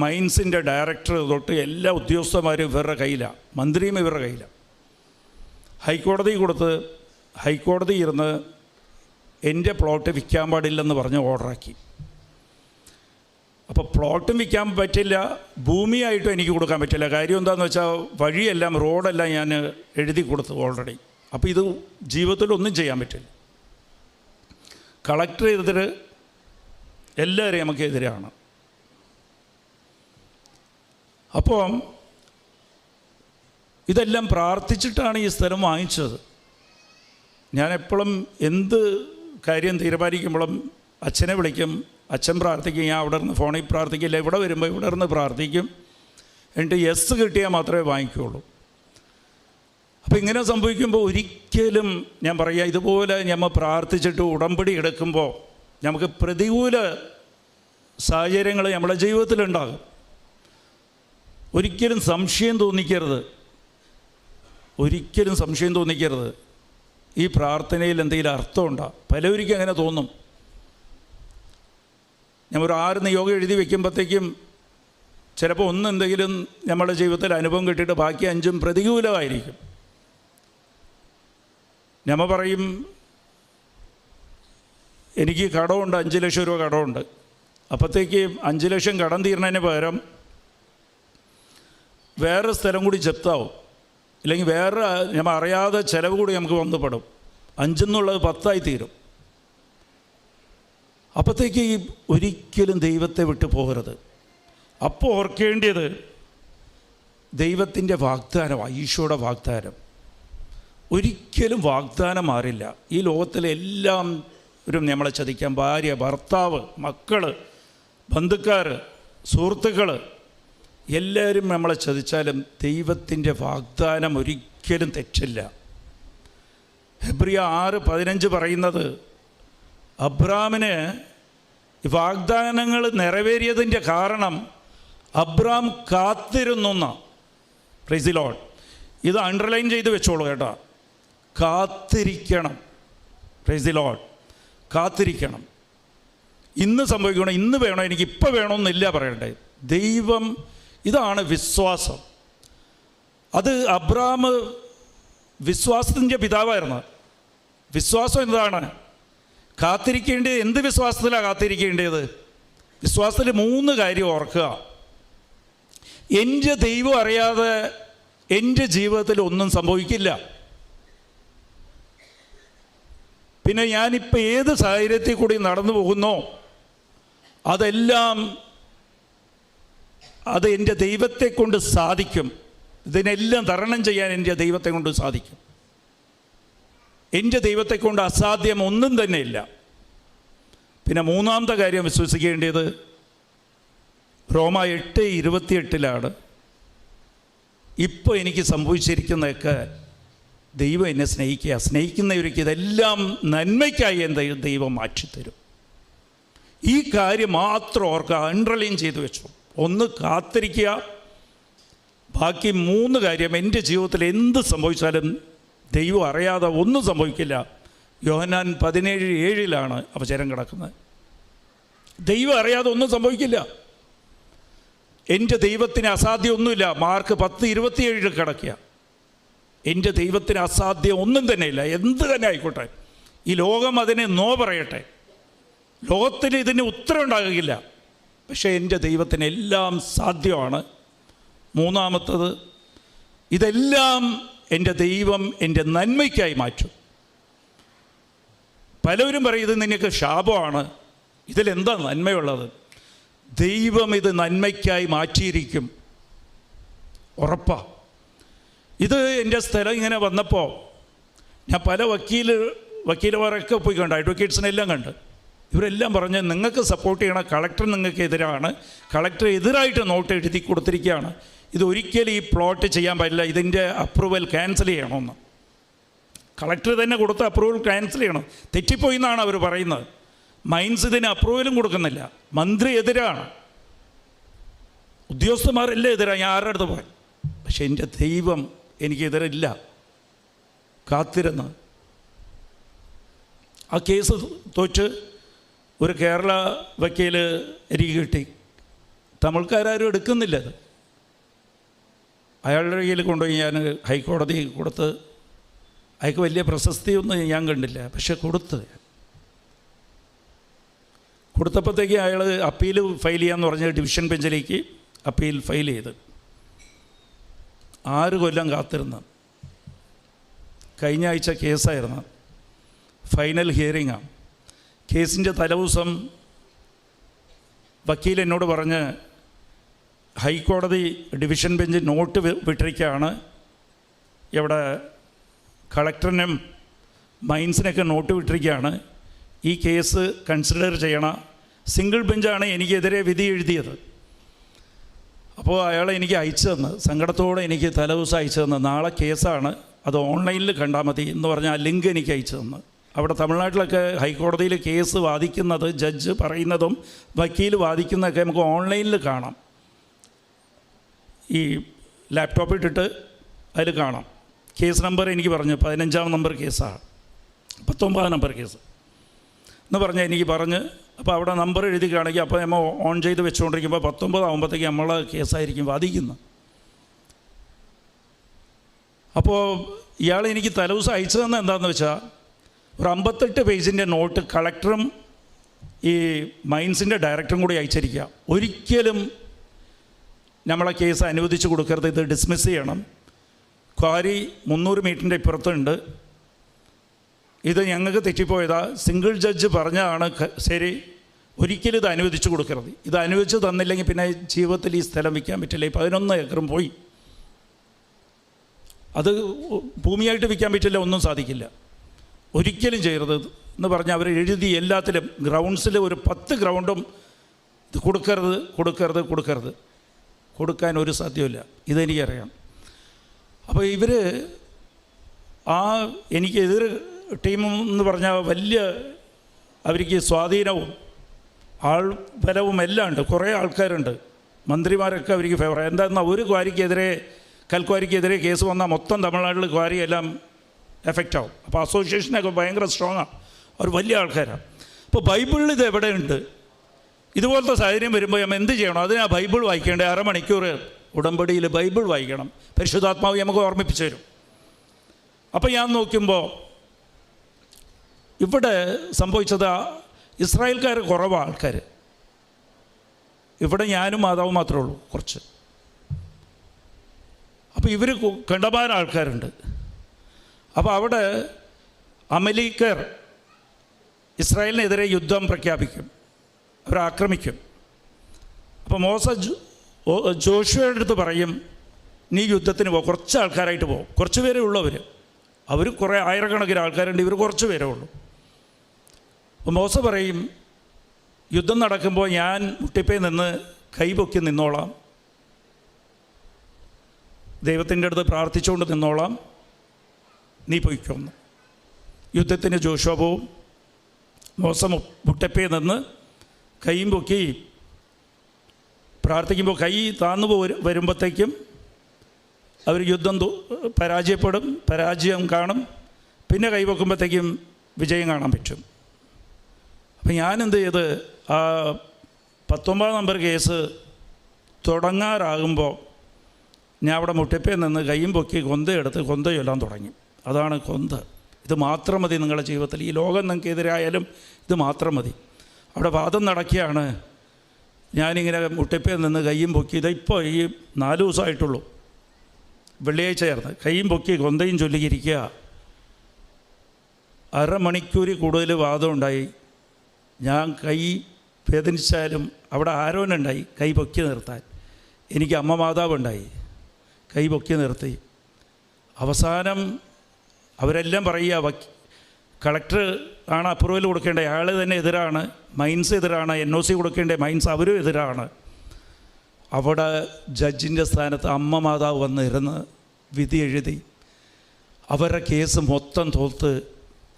മൈൻസിൻ്റെ ഡയറക്ടർ തൊട്ട് എല്ലാ ഉദ്യോഗസ്ഥന്മാരും ഇവരുടെ കയ്യിലാണ്, മന്ത്രിയും ഇവരുടെ കയ്യിലാണ്. ഹൈക്കോടതി കൊടുത്ത് ഹൈക്കോടതി ഇരുന്ന് എൻ്റെ പ്ലോട്ട് വിൽക്കാൻ പാടില്ലെന്ന് പറഞ്ഞ് ഓർഡറാക്കി. അപ്പോൾ പ്ലോട്ടും വിൽക്കാൻ പറ്റില്ല, ഭൂമിയായിട്ടും എനിക്ക് കൊടുക്കാൻ പറ്റില്ല. കാര്യം എന്താണെന്ന് വെച്ചാൽ, വഴിയെല്ലാം റോഡെല്ലാം ഞാൻ എഴുതി കൊടുത്തു ഓൾറെഡി. അപ്പോൾ ഇത് ജീവിതത്തിലൊന്നും ചെയ്യാൻ പറ്റില്ല. കളക്ടർ എതിരെ, എല്ലാവരെയും നമുക്കെതിരാണ്. അപ്പോൾ ഇതെല്ലാം പ്രാർത്ഥിച്ചിട്ടാണ് ഈ സ്ഥലം വാങ്ങിച്ചത്. ഞാൻ എപ്പോഴും എന്ത് കാര്യം തീരുമാനിക്കുമ്പോഴും അച്ഛനെ വിളിക്കും, അച്ഛൻ പ്രാർത്ഥിക്കും, ഞാൻ അവിടെ നിന്ന് ഫോണിൽ പ്രാർത്ഥിക്കില്ല, ഇവിടെ വരുമ്പോൾ ഇവിടെ നിന്ന് പ്രാർത്ഥിക്കും, എന്നിട്ട് യെസ് കിട്ടിയാൽ മാത്രമേ വാങ്ങിക്കുകയുള്ളൂ. അപ്പോൾ ഇങ്ങനെ സംഭവിക്കുമ്പോൾ ഒരിക്കലും ഞാൻ പറയാം, ഇതുപോലെ നമ്മൾ പ്രാർത്ഥിച്ചിട്ട് ഉടമ്പടി എടുക്കുമ്പോൾ നമുക്ക് പ്രതികൂല സാഹചര്യങ്ങൾ നമ്മുടെ ജീവിതത്തിലുണ്ടാകും. ഒരിക്കലും സംശയം തോന്നിക്കരുത്. ഈ പ്രാർത്ഥനയിൽ എന്തെങ്കിലും അർത്ഥമുണ്ടോ? പലവർക്കും അങ്ങനെ തോന്നും. ഞാൻ ഒരു 6 നിയോഗം എഴുതി വയ്ക്കുമ്പോഴത്തേക്കും ചിലപ്പോൾ എന്തെങ്കിലും നമ്മുടെ ജീവിതത്തിൽ അനുഭവം കിട്ടിയിട്ട് ബാക്കി 5 പ്രതികൂലമായിരിക്കും. നമ്മൾ പറയും, എനിക്ക് കടമുണ്ട്, 5 ലക്ഷം രൂപ കടമുണ്ട്. അപ്പോഴത്തേക്ക് 5 ലക്ഷം കടം തീർന്നതിന് പകരം വേറെ സ്ഥലം കൂടി ജപ്താവും, ഇല്ലെങ്കിൽ വേറെ നമ്മൾ അറിയാതെ ചിലവ് കൂടി നമുക്ക് വന്നുപെടും. 5 എന്നുള്ളത് 10 തീരും. അപ്പോഴത്തേക്ക് ഒരിക്കലും ദൈവത്തെ വിട്ടു പോകരുത്. അപ്പോൾ ഓർക്കേണ്ടത് ദൈവത്തിൻ്റെ വാഗ്ദാനമാണ്, ഈശോയുടെ വാഗ്ദാനം. ഒരിക്കലും വാഗ്ദാനം മാറില്ല. ഈ ലോകത്തിലെ എല്ലാവരും നമ്മളെ ചതിക്കാൻ, ഭാര്യ, ഭർത്താവ്, മക്കൾ, ബന്ധുക്കാർ, സുഹൃത്തുക്കൾ, എല്ലാവരും നമ്മളെ ചതിച്ചാലും ദൈവത്തിൻ്റെ വാഗ്ദാനം ഒരിക്കലും തെറ്റില്ല. ഹെബ്രിയ 6:15 പറയുന്നത്, അബ്രാമിന് വാഗ്ദാനങ്ങൾ നിറവേറിയതിൻ്റെ കാരണം അബ്രാം കാത്തിരുന്ന. Price the Lord. ഇത് അണ്ടർലൈൻ ചെയ്ത് വെച്ചോളൂ കേട്ടോ. കാത്തിരിക്കണം. Price the Lord. കാത്തിരിക്കണം. ഇന്ന് സംഭവിക്കണം, ഇന്ന് വേണോ, എനിക്ക് ഇപ്പോൾ വേണമെന്നില്ല പറയണ്ടേ. ദൈവം, ഇതാണ് വിശ്വാസം. അത് അബ്രാം വിശ്വാസത്തിൻ്റെ പിതാവായിരുന്നു. വിശ്വാസം എന്താണ്? കാത്തിരിക്കേണ്ടത് എന്ത് വിശ്വാസത്തിലാണ് കാത്തിരിക്കേണ്ടത്? വിശ്വാസത്തിൽ 3 കാര്യം ഓർക്കുക. എൻ്റെ ദൈവം അറിയാതെ എൻ്റെ ജീവിതത്തിൽ ഒന്നും സംഭവിക്കില്ല. പിന്നെ ഞാനിപ്പോൾ ഏത് സാഹചര്യത്തിൽ കൂടി നടന്നു പോകുന്നോ അതെല്ലാം അത് എൻ്റെ ദൈവത്തെ കൊണ്ട് സാധിക്കും. ഇതിനെല്ലാം തരണം ചെയ്യാൻ എൻ്റെ ദൈവത്തെ കൊണ്ട് സാധിക്കും. എൻ്റെ ദൈവത്തെ കൊണ്ട് അസാധ്യം ഒന്നും തന്നെ ഇല്ല. പിന്നെ 3-ാമത്തെ കാര്യം വിശ്വസിക്കേണ്ടത് റോമ 8:28 ഇപ്പോൾ എനിക്ക് സംഭവിച്ചിരിക്കുന്നതൊക്കെ ദൈവം എന്നെ സ്നേഹിക്കുന്നവർക്ക് ഇതെല്ലാം നന്മയ്ക്കായി എൻ്റെ ദൈവം മാറ്റിത്തരും. ഈ കാര്യം മാത്രം ഓർക്കുക, അണ്ടർലൈൻ ചെയ്ത് വെച്ചു. 1 കാത്തിരിക്കുക, ബാക്കി 3 കാര്യം. എൻ്റെ ജീവിതത്തിൽ എന്ത് സംഭവിച്ചാലും ദൈവം അറിയാതെ ഒന്നും സംഭവിക്കില്ല. യോഹന്നാൻ 17:7 അവസരം കിടക്കുന്നത്. ദൈവം അറിയാതെ ഒന്നും സംഭവിക്കില്ല. എൻ്റെ ദൈവത്തിന് അസാധ്യമൊന്നുമില്ല. മാർക്ക് 10:27 കിടക്കുക. എൻ്റെ ദൈവത്തിന് അസാധ്യം ഒന്നും തന്നെയില്ല. എന്ത് തന്നെ ആയിക്കോട്ടെ. ഈ ലോകം അതിനെ നോ പറയട്ടെ, ലോകത്തിന് ഇതിന് ഉത്തരം ഉണ്ടാകില്ല. പക്ഷേ എൻ്റെ ദൈവത്തിന് എല്ലാം സാധ്യമാണ്. 3-ാമത്തത്, ഇതെല്ലാം എൻ്റെ ദൈവം എൻ്റെ നന്മയ്ക്കായി മാറ്റും. പലരും പറയും ഇത് നിനക്ക് ശാപമാണ്, ഇതിലെന്താ നന്മയുള്ളത്? ദൈവം ഇത് നന്മയ്ക്കായി മാറ്റിയിരിക്കും, ഉറപ്പാണ്. ഇത് എൻ്റെ സ്ഥലം ഇങ്ങനെ വന്നപ്പോൾ ഞാൻ പല വക്കീലന്മാരൊക്കെ പോയി കണ്ട്, അഡ്വക്കേറ്റ്സിനെല്ലാം കണ്ട്. ഇവരെല്ലാം പറഞ്ഞ് നിങ്ങൾക്ക് സപ്പോർട്ട് ചെയ്യണം, കളക്ടർ നിങ്ങൾക്ക് എതിരാണ്, കളക്ടർ എതിരായിട്ട് നോട്ട് എഴുതി കൊടുത്തിരിക്കുകയാണ്, ഇതൊരിക്കലും ഈ പ്ലോട്ട് ചെയ്യാൻ പറ്റില്ല, ഇതിൻ്റെ അപ്രൂവൽ ക്യാൻസൽ ചെയ്യണമെന്ന്. കളക്ടർ തന്നെ കൊടുത്ത അപ്രൂവൽ ക്യാൻസൽ ചെയ്യണം. തെറ്റിപ്പോയി എന്നാണ് അവർ പറയുന്നത്. മൈൻസ് ഇതിന് അപ്രൂവലും കൊടുക്കുന്നില്ല. മന്ത്രി എതിരാണ്, ഉദ്യോഗസ്ഥന്മാരെല്ലാം എതിരാണ്. ഞാൻ ആരുടെ അടുത്ത് പോയി. പക്ഷെ എൻ്റെ ദൈവം എനിക്കെതിരില്ല. കാത്തിരുന്ന് ആ കേസ് തോറ്റ് ഒരു കേരള വക്കീൽ എനിക്ക് കിട്ടി. തമിഴ്ക്കാരും എടുക്കുന്നില്ല അത്. അയാളുടെ കയ്യിൽ കൊണ്ടുപോയി ഞാൻ ഹൈക്കോടതി കൊടുത്ത്, അയാൾക്ക് വലിയ പ്രശസ്തിയൊന്നും ഞാൻ കണ്ടില്ല, പക്ഷെ കൊടുത്തപ്പോഴത്തേക്ക് അയാൾ അപ്പീൽ ഫയൽ ചെയ്യാമെന്ന് പറഞ്ഞ് ഡിവിഷൻ ബെഞ്ചിലേക്ക് അപ്പീൽ ഫയൽ ചെയ്ത് 6 കൊല്ലം കാത്തിരുന്ന്. കഴിഞ്ഞ ആഴ്ച കേസായിരുന്നു, ഫൈനൽ ഹിയറിങ്ങാണ്. കേസിൻ്റെ തലേദിവസം വക്കീൽ എന്നോട് പറഞ്ഞ് ഹൈക്കോടതി ഡിവിഷൻ ബെഞ്ച് നോട്ട് വിട്ടിരിക്കുകയാണ്, ഇവിടെ കളക്ടറിനും മൈൻസിനൊക്കെ നോട്ട് വിട്ടിരിക്കുകയാണ്, ഈ കേസ് കൺസിഡർ ചെയ്യണം. സിംഗിൾ ബെഞ്ചാണ് എനിക്കെതിരെ വിധി എഴുതിയത്. അപ്പോൾ അയാൾ എനിക്ക് അയച്ചു തന്ന്, സങ്കടത്തോടെ എനിക്ക് തലേദിവസം അയച്ചു തന്ന്, നാളെ കേസാണ്, അത് ഓൺലൈനിൽ കണ്ടാൽ മതി എന്ന് പറഞ്ഞാൽ ആ ലിങ്ക് എനിക്ക് അയച്ചു തന്ന്. അവിടെ തമിഴ്നാട്ടിലൊക്കെ ഹൈക്കോടതിയിൽ കേസ് വാദിക്കുന്നത്, ജഡ്ജ് പറയുന്നതും വക്കീൽ വാദിക്കുന്നതൊക്കെ നമുക്ക് ഓൺലൈനിൽ കാണാം. ഈ ലാപ്ടോപ്പ് ഇട്ടിട്ട് അതിൽ കാണാം. കേസ് നമ്പർ എനിക്ക് പറഞ്ഞു 15-ാം നമ്പർ കേസാണ്, 19-ാം നമ്പർ കേസ് എന്ന് പറഞ്ഞാൽ എനിക്ക് പറഞ്ഞ്. അപ്പോൾ അവിടെ നമ്പർ എഴുതി കാണിക്കുക. അപ്പോൾ നമ്മൾ ഓൺ ചെയ്ത് വെച്ചുകൊണ്ടിരിക്കുമ്പോൾ 19 ആകുമ്പോഴത്തേക്ക് നമ്മളെ കേസായിരിക്കും വാദിക്കുന്നത്. അപ്പോൾ ഇയാൾ എനിക്ക് തലേദിവസം അയച്ചു തന്നെ എന്താണെന്ന് വെച്ചാൽ ഒരു 58 പേജിൻ്റെ നോട്ട് കളക്ടറും ഈ മൈൻസിൻ്റെ ഡയറക്ടറും കൂടി അയച്ചിരിക്കുക. ഒരിക്കലും നമ്മളെ കേസ് അനുവദിച്ച് കൊടുക്കരുത്, ഇത് ഡിസ്മിസ് ചെയ്യണം. ക്വാരി 300 മീറ്ററിൻ്റെ ഇപ്പുറത്തുണ്ട്, ഇത് ഞങ്ങൾക്ക് തെറ്റിപ്പോയതാ, സിംഗിൾ ജഡ്ജ് പറഞ്ഞതാണ് ശരി, ഒരിക്കലും ഇത് അനുവദിച്ച് കൊടുക്കരുത്. ഇത് അനുവദിച്ച് തന്നില്ലെങ്കിൽ പിന്നെ ജീവിതത്തിൽ ഈ സ്ഥലം വിൽക്കാൻ പറ്റില്ല. ഈ 11 ഏക്കറും പോയി, അത് ഭൂമിയായിട്ട് വിൽക്കാൻ പറ്റില്ല, ഒന്നും സാധിക്കില്ല, ഒരിക്കലും ചെയ്യരുത് എന്ന് പറഞ്ഞ് അവർ എഴുതി. എല്ലാത്തിലും ഗ്രൗണ്ട്സിൽ ഒരു 10 ഗ്രൗണ്ടും ഇത് കൊടുക്കരുത് കൊടുക്കാൻ ഒരു സാധ്യമില്ല. ഇതെനിക്കറിയാം. അപ്പോൾ ഇവർ എനിക്ക് എതിർ ടീം എന്ന് പറഞ്ഞാൽ വലിയ അവർക്ക് സ്വാധീനവും ആൾബലവും എല്ലാം ഉണ്ട്, കുറേ ആൾക്കാരുണ്ട്. മന്ത്രിമാരൊക്കെ അവർക്ക് ഫേവർ. എന്താണെന്നാൽ ഒരു ക്വാരിക്കെതിരെ കൽക്വാരിക്കെതിരെ കേസ് വന്നാൽ മൊത്തം തമിഴ്നാട്ടിൽ ക്വാരി എല്ലാം എഫക്റ്റ് ആവും. അപ്പോൾ അസോസിയേഷനൊക്കെ ഭയങ്കര സ്ട്രോങ്ങാണ്, അവർ വലിയ ആൾക്കാരാണ്. അപ്പോൾ ബൈബിളിൽ ഇത് എവിടെയുണ്ട്? ഇതുപോലത്തെ സാഹചര്യം വരുമ്പോൾ നമ്മൾ എന്ത് ചെയ്യണം? അതിനാ ബൈബിൾ വായിക്കേണ്ടത്. അരമണിക്കൂർ ഉടമ്പടിയിൽ ബൈബിൾ വായിക്കണം. പരിശുദ്ധാത്മാവ് നമുക്ക് ഓർമ്മിപ്പിച്ചു തരും. അപ്പോൾ ഞാൻ നോക്കുമ്പോൾ ഇവിടെ സംഭവിച്ചത് ഇസ്രായേൽക്കാർ കുറവാണ് ആൾക്കാർ. ഇവിടെ ഞാനും മാതാവും മാത്രമേ ഉള്ളൂ കുറച്ച്. അപ്പോൾ ഇവർ കണ്ടമാനം ആൾക്കാരുണ്ട്. അപ്പോൾ അവിടെ അമലീക്കർ ഇസ്രായേലിനെതിരെ യുദ്ധം പ്രഖ്യാപിക്കും, അവരാക്രമിക്കും. അപ്പോൾ ജോഷുവയുടെ അടുത്ത് പറയും, നീ യുദ്ധത്തിന് പോകും, കുറച്ച് ആൾക്കാരായിട്ട് പോകും. കുറച്ച് പേരേ ഉള്ളവർ, അവർ കുറേ ആയിരക്കണക്കിന് ആൾക്കാരുണ്ട്, ഇവർ കുറച്ച് പേരേ ഉള്ളൂ. അപ്പോൾ മോശ പറയും, യുദ്ധം നടക്കുമ്പോൾ ഞാൻ മുട്ടിപ്പേ നിന്ന് കൈപൊക്കി നിന്നോളാം, ദൈവത്തിൻ്റെ അടുത്ത് പ്രാർത്ഥിച്ചുകൊണ്ട് നിന്നോളാം, നീ പൊയ്ക്കൊന്നു. യുദ്ധത്തിന് ജോഷുവ പോവും. മോശ മുട്ടപ്പേ നിന്ന് കൈയും പൊക്കി പ്രാർത്ഥിക്കുമ്പോൾ കൈ താന്നു വരുമ്പോഴത്തേക്കും അവർ യുദ്ധം പരാജയപ്പെടും, പരാജയം കാണും. പിന്നെ കൈ പൊക്കുമ്പോഴത്തേക്കും വിജയം കാണാൻ പറ്റും. അപ്പം ഞാനെന്ത് ചെയ്ത് ആ 19 നമ്പർ കേസ് തുടങ്ങാറാകുമ്പോൾ ഞാൻ അവിടെ മുട്ടിപ്പേ നിന്ന് കൈയും പൊക്കി കൊന്തയെടുത്ത് കൊന്ത ചൊല്ലാൻ തുടങ്ങി. അതാണ് കൊന്ത. ഇത് മാത്രം മതി നിങ്ങളുടെ ജീവിതത്തിൽ. ഈ ലോകം നിങ്ങൾക്ക് എതിരായാലും ഇത് മാത്രം മതി. അവിടെ വാദം നടക്കുകയാണ്. ഞാനിങ്ങനെ മുട്ടിപ്പേ നിന്ന് കയ്യും പൊക്കി, ഇതിപ്പോൾ ഈ 4 ദിവസമായിട്ടുള്ളൂ, വെള്ളിയാഴ്ച ചേർന്ന് കയ്യും പൊക്കി കൊന്തയും ചൊല്ലിയിരിക്കുക. അരമണിക്കൂറിൽ കൂടുതൽ വാദമുണ്ടായി. ഞാൻ കൈ വേദനിച്ചാലും അവിടെ ആരോനുണ്ടായി കൈ പൊക്കി നിർത്താൻ. എനിക്ക് അമ്മ മാതാവുണ്ടായി, കൈ പൊക്കി നിർത്തി. അവസാനം അവരെല്ലാം പറയുക, കളക്ടർ ആണ് അപ്രൂവൽ കൊടുക്കേണ്ടത്, അയാൾ തന്നെ എതിരാണ്, മൈൻസ് എതിരാണ്, NOC കൊടുക്കേണ്ട മൈൻസ് അവരും എതിരാണ്. അവിടെ ജഡ്ജിൻ്റെ സ്ഥാനത്ത് അമ്മ മാതാവ് വന്ന് ഇരുന്ന് വിധി എഴുതി. അവരുടെ കേസ് മൊത്തം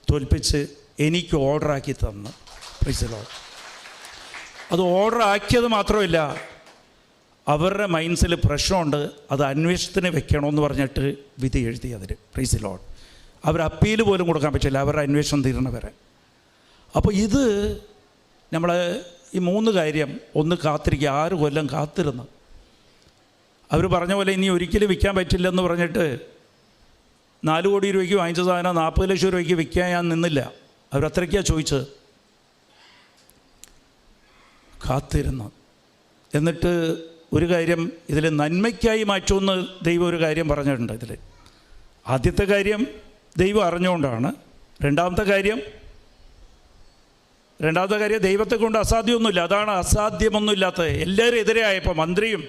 തോൽപ്പിച്ച് എനിക്ക് ഓർഡറാക്കി തന്നു. Price the lord. അത് ഓർഡർ ആക്കിയത് മാത്രമല്ല, അവരുടെ മൈൻഡ്സിൽ പ്രശ്നമുണ്ട്, അത് അന്വേഷണത്തിന് വെക്കണമെന്ന് പറഞ്ഞിട്ട് വിധി എഴുതി അതിൽ. Praise the Lord. അവർ അപ്പീൽ പോലും കൊടുക്കാൻ പറ്റില്ല, അവരുടെ അന്വേഷണം തീരണവരെ. അപ്പോൾ ഇത് നമ്മൾ ഈ 3 കാര്യം, ഒന്ന് കാത്തിരിക്കുക. 6 കൊല്ലം കാത്തിരുന്നു. അവർ പറഞ്ഞ പോലെ ഇനി ഒരിക്കലും വിൽക്കാൻ പറ്റില്ലെന്ന് പറഞ്ഞിട്ട് 4 കോടി രൂപയ്ക്ക് വാങ്ങിച്ച സാധനം 40 ലക്ഷം രൂപയ്ക്ക് വിൽക്കാൻ ഞാൻ നിന്നില്ല. അവരത്രയ്ക്കാണ് ചോദിച്ചത്. കാത്തിരുന്നു. എന്നിട്ട് ഒരു കാര്യം ഇതിൽ നന്മയ്ക്കായി മാറ്റുമെന്ന് ദൈവം ഒരു കാര്യം പറഞ്ഞിട്ടുണ്ട് ഇതിൽ. ആദ്യത്തെ കാര്യം ദൈവം അറിഞ്ഞുകൊണ്ടാണ്. രണ്ടാമത്തെ കാര്യം ദൈവത്തെ കൊണ്ട് അസാധ്യമൊന്നുമില്ല. അതാണ് അസാധ്യമൊന്നുമില്ലാത്തത്. എല്ലാവരും എതിരായപ്പോൾ, മന്ത്രിയും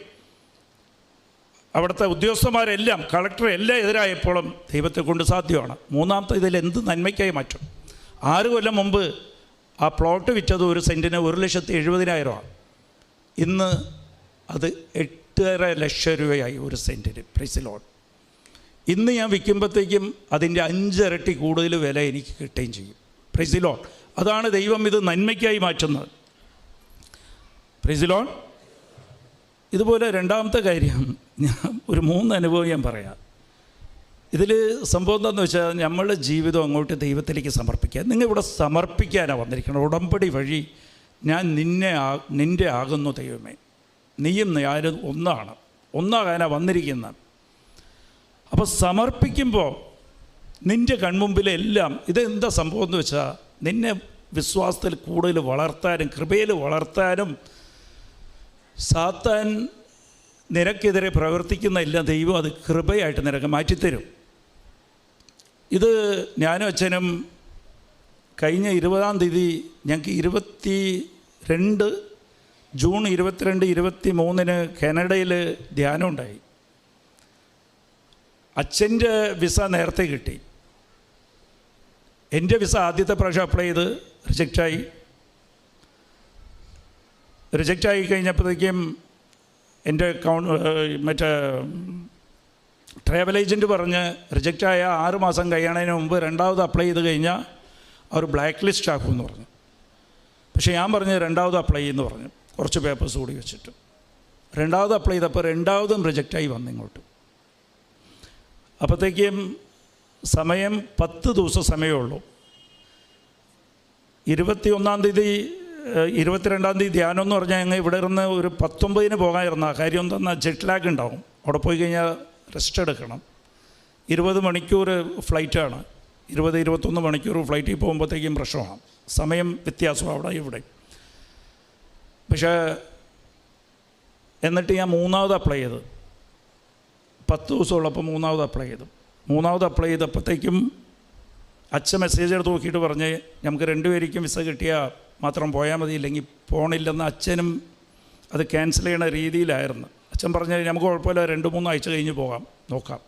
അവിടുത്തെ ഉദ്യോഗസ്ഥന്മാരെല്ലാം, കളക്ടർ എല്ലാം എതിരായപ്പോഴും ദൈവത്തെ കൊണ്ട് സാധ്യമാണ്. മൂന്നാമത്തെ ഇതിൽ എന്ത് നന്മയ്ക്കായി മാറ്റും. 6 കൊല്ലം മുമ്പ് ആ പ്ലോട്ട് വിറ്റത് ഒരു സെൻറ്റിന് 1,70,000 ഇന്ന് അത് 8.5 ലക്ഷം രൂപയായി ഒരു സെൻറ്റിന്. Price the Lord. ഇന്ന് ഞാൻ വിൽക്കുമ്പോഴത്തേക്കും അതിൻ്റെ 5 ഇരട്ടി കൂടുതൽ വില എനിക്ക് കിട്ടുകയും ചെയ്യും. Price the Lord. അതാണ് ദൈവം ഇത് നന്മയ്ക്കായി മാറ്റുന്നത്. Price the Lord. ഇതുപോലെ രണ്ടാമത്തെ കാര്യം, ഞാൻ ഒരു 3 അനുഭവം ഞാൻ പറയാം. ഇതിൽ സംഭവം എന്താണെന്ന് വെച്ചാൽ, നമ്മളുടെ ജീവിതം അങ്ങോട്ട് ദൈവത്തിലേക്ക് സമർപ്പിക്കുക. നിങ്ങൾ ഇവിടെ സമർപ്പിക്കാനാണ് വന്നിരിക്കണം. ഉടമ്പടി വഴി ഞാൻ നിൻ്റെ ആകുന്നു ദൈവമേ, നീയും ഞാനും ഒന്നാകാനാണ് വന്നിരിക്കുന്നത്. അപ്പോൾ സമർപ്പിക്കുമ്പോൾ നിൻ്റെ കൺമുമ്പിലെല്ലാം ഇതെന്താ സംഭവം എന്ന് വെച്ചാൽ, നിന്നെ വിശ്വാസത്തിൽ കൂടുതൽ വളർത്താനും കൃപയിൽ വളർത്താനും സാത്താൻ നിനക്കെതിരെ പ്രവർത്തിക്കുന്ന എല്ലാം ദൈവം അത് കൃപയായിട്ട് നിനക്ക് മാറ്റിത്തരും. ഇത് ഞാനും അച്ഛനും കഴിഞ്ഞ 20-ാം തീയതി ഞങ്ങൾക്ക് ജൂൺ 22, 23 കാനഡയിൽ ധ്യാനം ഉണ്ടായി. അച്ഛൻ്റെ വിസ നേരത്തെ കിട്ടി. എൻ്റെ വിസ ആദ്യത്തെ പ്രാവശ്യം അപ്ലൈ ചെയ്ത് റിജക്റ്റായി കഴിഞ്ഞപ്പോഴത്തേക്കും എൻ്റെ മറ്റേ ട്രാവൽ ഏജൻറ്റ് പറഞ്ഞ് റിജക്റ്റായ 6 മാസം കഴിയണതിന് മുമ്പ് രണ്ടാമത് അപ്ലൈ ചെയ്ത് കഴിഞ്ഞാൽ അവർ ബ്ലാക്ക് ലിസ്റ്റ് ആക്കുമെന്ന് പറഞ്ഞു. പക്ഷേ ഞാൻ പറഞ്ഞ് രണ്ടാമത് അപ്ലൈ ചെയ്യുമെന്ന് പറഞ്ഞു, കുറച്ച് പേപ്പേഴ്സ് കൂടി വെച്ചിട്ട്. രണ്ടാമത് അപ്ലൈ ചെയ്തപ്പോൾ രണ്ടാമതും റിജക്റ്റായി വന്നു ഇങ്ങോട്ട്. അപ്പോഴത്തേക്കും സമയം 10 ദിവസം സമയമേ ഉള്ളൂ. 21-ാം തീയതി 22-ാം തീയതി ധ്യാനം എന്ന് പറഞ്ഞാൽ ഞങ്ങൾ ഇവിടെ ഇരുന്ന് ഒരു 19-ന് പോകാനിരുന്ന കാര്യം എന്തെന്നാൽ ജെറ്റ് ലാഗ് ഉണ്ടാവും. അവിടെ പോയി കഴിഞ്ഞാൽ റെസ്റ്റ് എടുക്കണം. 20 മണിക്കൂർ ഫ്ലൈറ്റാണ്. 20-21 മണിക്കൂർ ഫ്ലൈറ്റിൽ പോകുമ്പോഴത്തേക്കും പ്രശ്നമാണ്, സമയം വ്യത്യാസം അവിടെ ഇവിടെ. പക്ഷേ എന്നിട്ട് ഞാൻ മൂന്നാമത് അപ്ലൈ ചെയ്ത് 10 ദിവസമുള്ളപ്പോൾ മൂന്നാമത് അപ്ലൈ ചെയ്തപ്പോഴത്തേക്കും അച്ഛൻ മെസ്സേജ് എടുത്ത് നോക്കിയിട്ട് പറഞ്ഞ് നമുക്ക് 2 പേർക്കും വിസ കിട്ടിയാൽ മാത്രം പോയാൽ മതി, ഇല്ലെങ്കിൽ പോകണില്ലെന്ന് അച്ഛനും അത് ക്യാൻസൽ ചെയ്യണ രീതിയിലായിരുന്നു. അച്ഛൻ പറഞ്ഞ് നമുക്ക് കുഴപ്പമില്ല, 2-3 ആഴ്ച കഴിഞ്ഞ് നോക്കാം.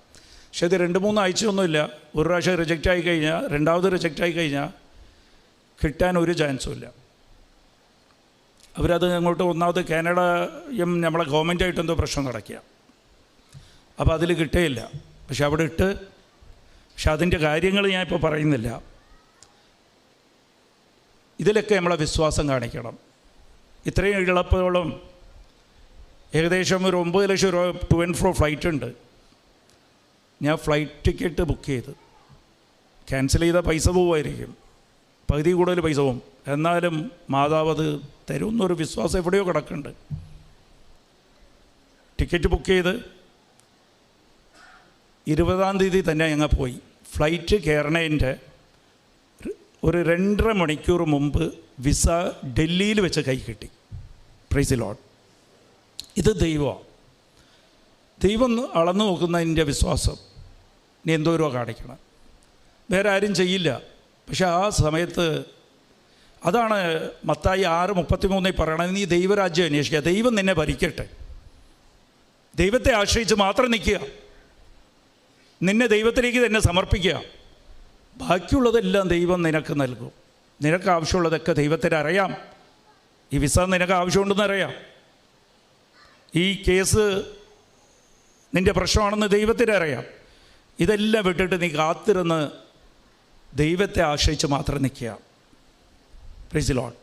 പക്ഷേ ഇത് 2-3 ആഴ്ചയൊന്നുമില്ല. ഒരു പ്രാവശ്യം റിജക്റ്റായി കഴിഞ്ഞാൽ രണ്ടാമത് റിജക്റ്റായി കഴിഞ്ഞാൽ കിട്ടാൻ ഒരു ചാൻസും ഇല്ല. അവരത് അങ്ങോട്ട് ഒന്നാമത് കാനഡയും നമ്മളെ ഗവൺമെൻറ്റായിട്ട് എന്തോ പ്രശ്നം നടക്കുക, അപ്പോൾ അതിൽ കിട്ടുകയില്ല. പക്ഷെ അവിടെ പക്ഷെ അതിൻ്റെ കാര്യങ്ങൾ ഞാൻ ഇപ്പോൾ പറയുന്നില്ല. ഇതിലൊക്കെ നമ്മളെ വിശ്വാസം കാണിക്കണം. ഇത്രയും ഇളപ്പോളം ഏകദേശം ഒരു 9 ലക്ഷം രൂപ ടു ആൻഡ് ഫ്രോ ഫ്ലൈറ്റ് ഉണ്ട്. ഞാൻ ഫ്ലൈറ്റ് ടിക്കറ്റ് ബുക്ക് ചെയ്ത് ക്യാൻസൽ ചെയ്താൽ പൈസ പോവുമായിരിക്കും, പകുതി കൂടുതൽ പൈസ പോകും. എന്നാലും മാതാവ് അത് തരുമെന്നൊരു വിശ്വാസം എവിടെയോ കിടക്കുന്നുണ്ട്. ടിക്കറ്റ് ബുക്ക് ചെയ്ത് 20-ാം തീയതി തന്നെ ഞങ്ങൾ പോയി. ഫ്ലൈറ്റ് കയറണതിൻ്റെ ഒരു 2.5 മണിക്കൂർ മുമ്പ് വിസ ഡൽഹിയിൽ വെച്ച് കൈ കിട്ടി. Price the Lord. ഇത് ദൈവം അളന്നു നോക്കുന്നതിൻ്റെ വിശ്വാസം നീ എന്തോരോ കാണിക്കണം, വേറെ ആരും ചെയ്യില്ല. പക്ഷെ ആ സമയത്ത് അതാണ് മത്തായി 6:33 പറയണത്, നീ ദൈവരാജ്യം അന്വേഷിക്കുക, ദൈവം നിന്നെ ഭരിക്കട്ടെ, ദൈവത്തെ ആശ്രയിച്ച് മാത്രം നിൽക്കുക, നിന്നെ ദൈവത്തിലേക്ക് തന്നെ സമർപ്പിക്കുക, ബാക്കിയുള്ളതെല്ലാം ദൈവം നിനക്ക് നൽകും. നിനക്ക് ആവശ്യമുള്ളതൊക്കെ ദൈവത്തിന് അറിയാം. ഈ വിസ നിനക്ക് ആവശ്യമുണ്ടെന്ന് അറിയാം, ഈ കേസ് നിൻ്റെ പ്രശ്നമാണെന്ന് ദൈവത്തിന് അറിയാം. ഇതെല്ലാം വിട്ടിട്ട് നീ കാത്തിരുന്ന് ദൈവത്തെ ആശ്രയിച്ച് മാത്രം നിൽക്കുക. Price the lord.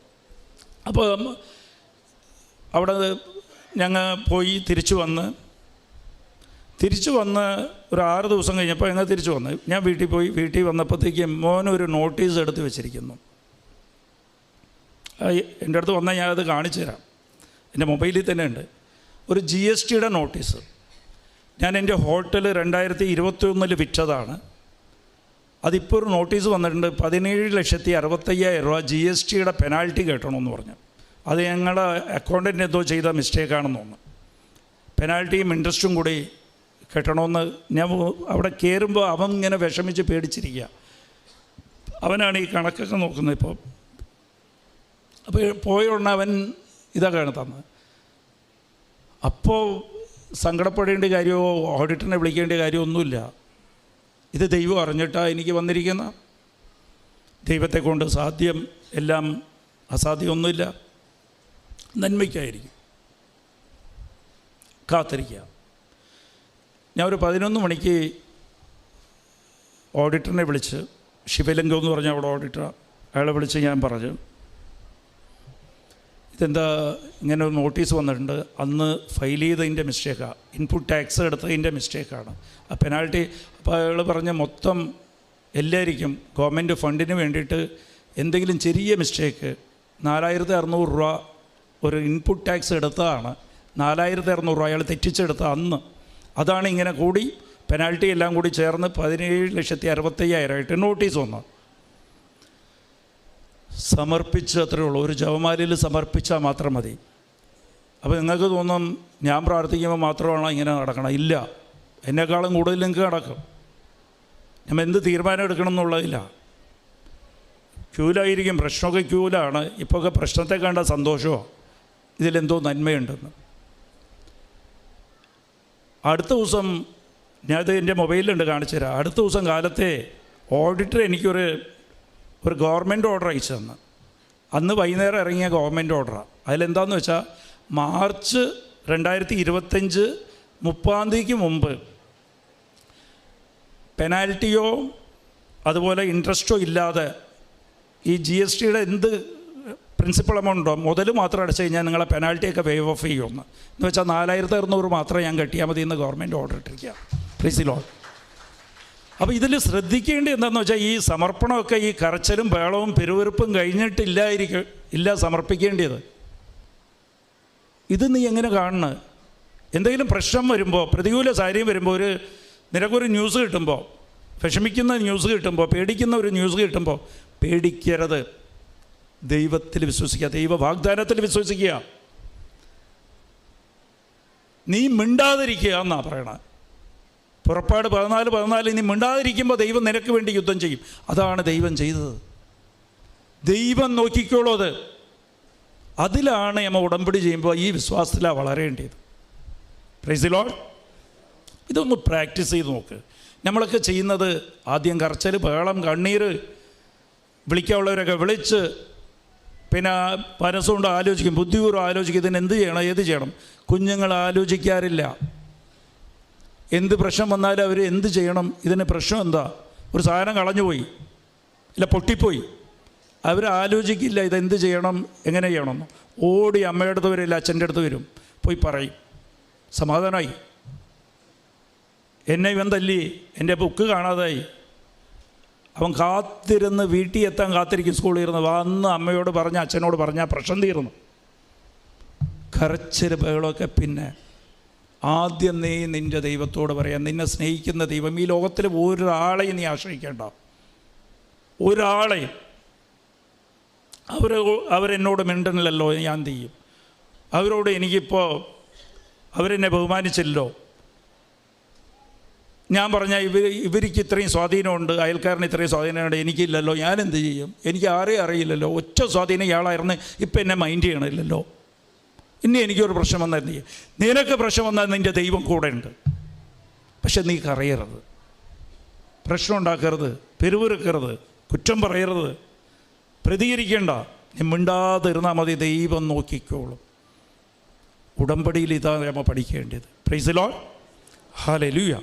അപ്പോൾ അവിടെ ഞങ്ങൾ പോയി തിരിച്ചു വന്ന് ഒരു 6 ദിവസം കഴിഞ്ഞപ്പോൾ ഞങ്ങൾ തിരിച്ചു വന്ന് ഞാൻ വീട്ടിൽ വന്നപ്പോഴത്തേക്കും മോനൊരു നോട്ടീസ് എടുത്ത് വെച്ചിരിക്കുന്നു. എൻ്റെ അടുത്ത് വന്നാൽ ഞാനത് കാണിച്ചു തരാം, എൻ്റെ മൊബൈലിൽ തന്നെ ഉണ്ട്. ഒരു GSTയുടെ നോട്ടീസ്. ഞാൻ എൻ്റെ ഹോട്ടൽ 2021 വിറ്റതാണ്. അതിപ്പോൾ ഒരു നോട്ടീസ് വന്നിട്ടുണ്ട്, 17,65,000 രൂപ GSTയുടെ പെനാൽറ്റി കേട്ടണമെന്ന് പറഞ്ഞു. അത് ഞങ്ങളുടെ അക്കൗണ്ടൻ്റ് എന്തോ ചെയ്ത മിസ്റ്റേക്കാണെന്ന് തോന്നുന്നു. പെനാൽറ്റിയും ഇൻട്രസ്റ്റും കൂടി കെട്ടണമെന്ന് ഞാൻ അവിടെ കയറുമ്പോൾ അവൻ ഇങ്ങനെ വിഷമിച്ച് പേടിച്ചിരിക്കുക. അവനാണ് ഈ കണക്കൊക്കെ നോക്കുന്നത് ഇപ്പോൾ. അപ്പോൾ പോയ ഉടനെ അവൻ ഇതൊക്കെയാണ് തന്നത്. അപ്പോൾ സങ്കടപ്പെടേണ്ട കാര്യമോ ഓഡിറ്ററിനെ വിളിക്കേണ്ട കാര്യമൊന്നുമില്ല. ഇത് ദൈവം അറിഞ്ഞിട്ടാണ് എനിക്ക് വന്നിരിക്കുന്ന. ദൈവത്തെ കൊണ്ട് സാധ്യം എല്ലാം അസാധ്യമൊന്നുമില്ല. നന്മയ്ക്കായിരിക്കും. കാത്തിരിക്കുക. ഞാൻ ഒരു 11 മണിക്ക് ഓഡിറ്ററിനെ വിളിച്ച്, ശിവലിംഗം എന്ന് പറഞ്ഞ അവിടെ ഓഡിറ്റർ, അയാളെ വിളിച്ച് ഞാൻ പറഞ്ഞു, ഇതെന്താ ഇങ്ങനെ ഒരു നോട്ടീസ് വന്നിട്ടുണ്ട്, അന്ന് ഫയൽ ചെയ്തതിൻ്റെ മിസ്റ്റേക്കാണ്, ഇൻപുട്ട് ടാക്സ് എടുത്തതിൻ്റെ മിസ്റ്റേക്കാണ് ആ പെനാൽറ്റി. അപ്പോൾ അയാൾ പറഞ്ഞ മൊത്തം എല്ലാവർക്കും ഗവൺമെൻറ് ഫണ്ടിന് വേണ്ടിയിട്ട് എന്തെങ്കിലും ചെറിയ മിസ്റ്റേക്ക് 4,600 രൂപ ഒരു ഇൻപുട്ട് ടാക്സ് എടുത്തതാണ്. 4,600 രൂപ അയാൾ തെറ്റിച്ചെടുത്ത അന്ന്, അതാണ് ഇങ്ങനെ കൂടി പെനാൽറ്റി എല്ലാം കൂടി ചേർന്ന് 17,65,000 നോട്ടീസ് വന്നു. സമർപ്പിച്ച് അത്രയേ ഉള്ളൂ. ഒരു ജപമാലയിൽ സമർപ്പിച്ചാൽ മാത്രം മതി. അപ്പോൾ നിങ്ങൾക്ക് തോന്നും ഞാൻ പ്രാർത്ഥിക്കുമ്പോൾ മാത്രമാണ് ഇങ്ങനെ നടക്കണം. ഇല്ല, എന്നെക്കാളും കൂടുതൽ നിങ്ങൾക്ക് നടക്കും. നമ്മൾ എന്ത് തീരുമാനം എടുക്കണം എന്നുള്ളതില്ല. ക്യൂലായിരിക്കും, പ്രശ്നമൊക്കെ ക്യൂലാണ്. ഇപ്പോഴൊക്കെ പ്രശ്നത്തെ കണ്ട സന്തോഷമോ ഇതിലെന്തോ നന്മയുണ്ടെന്ന്. അടുത്ത ദിവസം ഞാനത് എൻ്റെ മൊബൈലിലുണ്ട്, കാണിച്ചു തരാം. അടുത്ത ദിവസം കാലത്തെ ഓഡിറ്റർ എനിക്കൊരു ഗവൺമെൻറ് ഓർഡർ അയച്ചു തന്നു. അന്ന് വൈകുന്നേരം ഇറങ്ങിയ ഗവൺമെൻറ് ഓർഡറാണ്. അതിലെന്താണെന്ന് വെച്ചാൽ മാർച്ച് 2025 30-ാം തീയതിക്ക് മുമ്പ് പെനാൽറ്റിയോ അതുപോലെ ഇൻട്രസ്റ്റോ ഇല്ലാതെ ഈ GSTയുടെ എന്ത് പ്രിൻസിപ്പൽ എമൗണ്ടോ മുതൽ മാത്രം അടച്ചു കഴിഞ്ഞാൽ നിങ്ങളെ പെനാൽറ്റിയൊക്കെ വേവ് ഓഫ് ചെയ്യുമെന്ന് എന്ന് വെച്ചാൽ 4600 മാത്രമേ ഞാൻ കെട്ടിയാൽ മതി എന്ന് ഗവൺമെൻറ് ഓർഡർ ഇട്ടിരിക്കുക. Praise the lord. അപ്പോൾ ഇതിൽ ശ്രദ്ധിക്കേണ്ടത് എന്താണെന്ന് വെച്ചാൽ ഈ സമർപ്പണമൊക്കെ ഈ കരച്ചിലും ബഹളവും പെരുവെറുപ്പും ഇല്ല സമർപ്പിക്കേണ്ടത്. ഇത് നീ എങ്ങനെ കാണുന്നത്? എന്തെങ്കിലും പ്രശ്നം വരുമ്പോൾ, പ്രതികൂല സാഹചര്യം വരുമ്പോൾ, നിനക്കൊരു ന്യൂസ് കിട്ടുമ്പോൾ, വിഷമിക്കുന്ന ന്യൂസ് കിട്ടുമ്പോൾ, പേടിക്കുന്ന ഒരു ന്യൂസ് കിട്ടുമ്പോൾ പേടിക്കരുത്. ദൈവത്തിൽ വിശ്വസിക്കുക, ദൈവ വാഗ്ദാനത്തിൽ വിശ്വസിക്കുക. നീ മിണ്ടാതിരിക്കുക എന്നാണ് പറയണത്. പുറപ്പാട് 14:14 നീ മിണ്ടാതിരിക്കുമ്പോൾ ദൈവം നിനക്ക് വേണ്ടി യുദ്ധം ചെയ്യും. അതാണ് ദൈവം ചെയ്തത്. ദൈവം നോക്കിക്കോളൂ. അതിലാണ് നമ്മൾ ഉടമ്പടി ചെയ്യുമ്പോൾ ഈ വിശ്വാസത്തിലാണ് വളരേണ്ടത്. Praise the lord. ഇതൊന്ന് പ്രാക്ടീസ് ചെയ്ത് നോക്ക്. നമ്മളൊക്കെ ചെയ്യുന്നത് ആദ്യം കരച്ചിൽ, ബഹളം, കണ്ണീർ, വിളിക്കാനുള്ളവരൊക്കെ വിളിച്ച്, പിന്നെ മനസ്സുകൊണ്ട് ആലോചിക്കും, ബുദ്ധിപൂർവ്വം ആലോചിക്കും, ഇതിന് എന്ത് ചെയ്യണം, ഏത് ചെയ്യണം. കുഞ്ഞുങ്ങൾ ആലോചിക്കാറില്ല. എന്ത് പ്രശ്നം വന്നാലും അവർ എന്ത് ചെയ്യണം, ഇതിന് പ്രശ്നം എന്താ, ഒരു സാധനം കളഞ്ഞുപോയി, ഇല്ല പൊട്ടിപ്പോയി, അവർ ആലോചിക്കില്ല ഇതെന്ത് ചെയ്യണം, എങ്ങനെ ചെയ്യണമെന്ന്. ഓടി അമ്മയുടെ അടുത്ത് വരില്ല, അച്ഛൻ്റെ അടുത്ത് വരും, പോയി പറയും, സമാധാനമായി. എന്നെ ഇവൻ തല്ലി, എൻ്റെ ബുക്ക് കാണാതായി. അവൻ കാത്തിരുന്ന് വീട്ടിൽ എത്താൻ കാത്തിരിക്കും, സ്കൂളിൽ ഇരുന്ന് വന്ന് അമ്മയോട് പറഞ്ഞ, അച്ഛനോട് പറഞ്ഞാൽ പ്രശ്നം തീർന്നു. കരച്ചിൽ ബഹളമൊക്കെ പിന്നെ ആദ്യം നീ നിൻ്റെ ദൈവത്തോട് പറയാം. നിന്നെ സ്നേഹിക്കുന്ന ദൈവം. ഈ ലോകത്തിൽ ഒരാളെയും നീ ആശ്രയിക്കേണ്ട, ഒരാളെയും. അവരെന്നോട് മിണ്ടണില്ലല്ലോ, ഞാൻ എന്ത് ചെയ്യും? അവരോട് എനിക്കിപ്പോൾ അവരെന്നെ ബഹുമാനിച്ചില്ലല്ലോ, ഞാൻ പറഞ്ഞാൽ ഇവർക്ക് ഇത്രയും സ്വാധീനമുണ്ട്, അയൽക്കാരന് ഇത്രയും സ്വാധീനമുണ്ട്, എനിക്കില്ലല്ലോ, ഞാൻ എന്ത് ചെയ്യും? എനിക്ക് ആരെയും അറിയില്ലല്ലോ, ഒറ്റ സ്വാധീനം ഇയാളായിരുന്നു, ഇപ്പം എന്നെ മൈൻഡ് ചെയ്യണമില്ലല്ലോ, ഇനി എനിക്കൊരു പ്രശ്നം വന്നാൽ എന്ത് ചെയ്യും? നിനക്ക് പ്രശ്നം വന്നാൽ നിൻ്റെ ദൈവം കൂടെ ഉണ്ട്. പക്ഷെ നീ കരയരുത്, പ്രശ്നം ഉണ്ടാക്കരുത്, പെരുവിറുക്കരുത്, കുറ്റം പറയരുത്, പ്രതികരിക്കേണ്ട. നീ മിണ്ടാതിരുന്നാൽ മതി, ദൈവം നോക്കിക്കോളും. ഉടമ്പടിയിൽ ഇതാണ് നമ്മൾ പഠിക്കേണ്ടത്. Price the Lord. ഹല്ലേലൂയ.